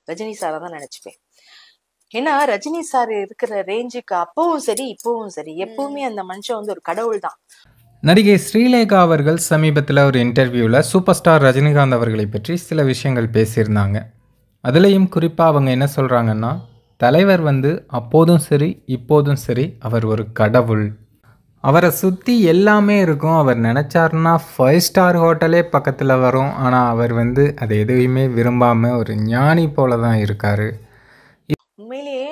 ரஜினி சாரை தான் நினைச்சுப்பேன். ஏன்னா ரஜினி சார் இருக்கிற ரேஞ்சுக்கு அப்பவும் சரி இப்பவும் சரி எப்பவுமே அந்த மனுஷன் வந்து ஒரு கடவுள் தான். நடிகை ஸ்ரீலேகா அவர்கள் சமீபத்தில் ஒரு இன்டர்வியூவில் சூப்பர் ஸ்டார் ரஜினிகாந்த் அவர்களை பற்றி சில விஷயங்கள் பேசியிருந்தாங்க. அதுலேயும் குறிப்பாக அவங்க என்ன சொல்கிறாங்கன்னா, தலைவர் வந்து அப்போதும் சரி இப்போதும் சரி அவர் ஒரு கடவுள். அவரை சுற்றி எல்லாமே இருக்கும். அவர் நினச்சாருன்னா 5 ஸ்டார் ஹோட்டலே பக்கத்தில் வரும். ஆனால் அவர் வந்து அதை எதுவுமே விரும்பாமல் ஒரு ஞானி போல தான் இருக்கார். உண்மையிலேயே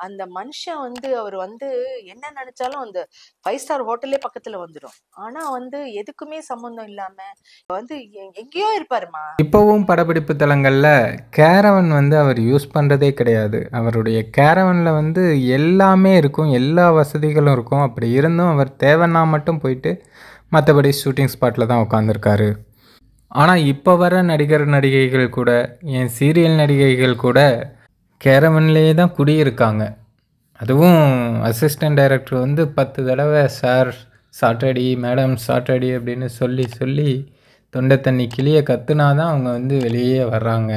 அந்த மனுஷன் வந்து அவர் வந்து என்ன நினைச்சாலும் அந்த 5 ஸ்டார் ஹோட்டலே பக்கத்துல வந்துடும். ஆனா வந்து எதுக்குமே சம்பந்தம் இல்லாம வந்து எங்கேயோ இருப்பாருமா. இப்போவும் படப்பிடிப்பு தலங்களில் கேரவன் வந்து அவர் யூஸ் பண்ணுறதே கிடையாது. அவருடைய கேரவனில் வந்து எல்லாமே இருக்கும், எல்லா வசதிகளும் இருக்கும். அப்படி இருந்தும் அவர் தேவைன்னா மட்டும் போயிட்டு மற்றபடி ஷூட்டிங் ஸ்பாட்டில் தான் உட்காந்துருக்காரு. ஆனால் இப்போ வர நடிகர் நடிகைகள் கூட, என் சீரியல் நடிகைகள் கூட கேரவன்லேயே தான் குடியிருக்காங்க. அதுவும் அசிஸ்டன்ட் டைரக்டர் வந்து 10 தடவை சார் சாட்டர்டே, மேடம் சாட்டர்டே அப்படின்னு சொல்லி சொல்லி தொண்டை தண்ணி கிளிய கத்துனா தான் அவங்க வந்து வெளியே வர்றாங்க.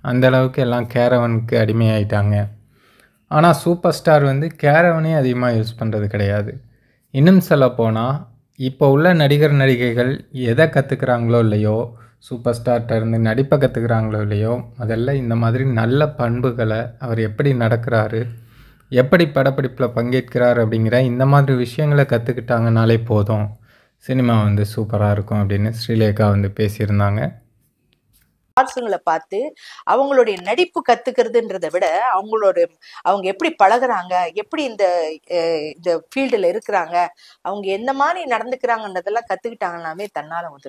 அந்தளவுக்கு எல்லாம் கேரவனுக்கு அடிமையாயிட்டாங்க. ஆனால் சூப்பர் ஸ்டார் வந்து கேரவனே அதிகமாக யூஸ் பண்ணுறது கிடையாது. இன்னும் சொல்லப்போனால் இப்போ உள்ள நடிகர் நடிகைகள் எதை கற்றுக்குறாங்களோ இல்லையோ, சூப்பர் ஸ்டார்கிட்ட இருந்து நடிப்பை கற்றுக்குறாங்களோ இல்லையோ, முதல்ல இந்த மாதிரி நல்ல பண்புகளை, அவர் எப்படி நடக்கிறாரு, எப்படி படப்பிடிப்பில் பங்கேற்கிறார் அப்படிங்கிற இந்த மாதிரி விஷயங்களை கற்றுக்கிட்டாங்கனாலே போதும், சினிமா வந்து சூப்பராக இருக்கும் அப்படின்னு ஸ்ரீலேகா வந்து பேசியிருந்தாங்க. ஸ்டார்ஸுங்களை பார்த்து அவங்களுடைய நடிப்பு கத்துக்கிறதுன்றதை விட அவங்க எப்படி பழகுறாங்க, எப்படி இந்த ஃபீல்டுல இருக்கிறாங்க, அவங்க எந்த மாதிரி நடந்துக்கிறாங்கன்றதெல்லாம் கத்துக்கிட்டாங்கன்னாவே தன்னால வந்துடும்.